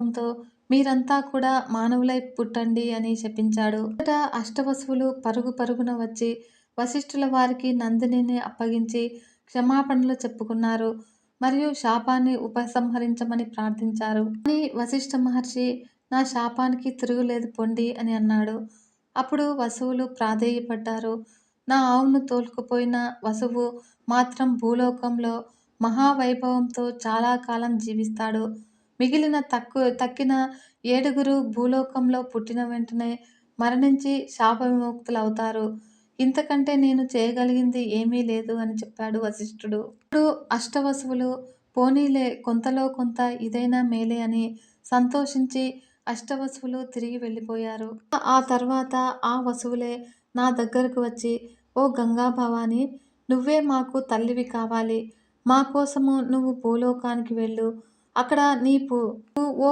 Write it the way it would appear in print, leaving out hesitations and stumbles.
తో మీరంతా కూడా మానవులై పుట్టండి అని శపించాడు. మొదట అష్టవసువులు పరుగు పరుగున వచ్చి వశిష్ఠుల వారికి నందినిని అప్పగించి క్షమాపణలు చెప్పుకున్నారు. మరియు శాపాన్ని ఉపసంహరించమని ప్రార్థించారు. కానీ వశిష్ఠ మహర్షి నా శాపానికి తిరుగులేదు పొండి అని అన్నాడు. అప్పుడు వసువులు ప్రాధేయపడ్డారు. నా ఆవును తోలుకుపోయిన వసువు మాత్రం భూలోకంలో మహావైభవంతో చాలా కాలం జీవిస్తాడు. మిగిలిన తక్కిన 7గురు భూలోకంలో పుట్టిన వెంటనే మరణించి శాప విముక్తులవుతారు. ఇంతకంటే నేను చేయగలిగింది ఏమీ లేదు అని చెప్పాడు వశిష్ఠుడు. అప్పుడు అష్టవసువులు పోనీలే కొంతలో కొంత ఇదైనా మేలే అని సంతోషించి అష్టవసువులు తిరిగి వెళ్ళిపోయారు. ఆ తర్వాత ఆ వసువులే నా దగ్గరకు వచ్చి ఓ గంగా భవాని, నువ్వే మాకు తల్లివి కావాలి. మా కోసము నువ్వు భూలోకానికి వెళ్ళు. అక్కడ నీ ఓ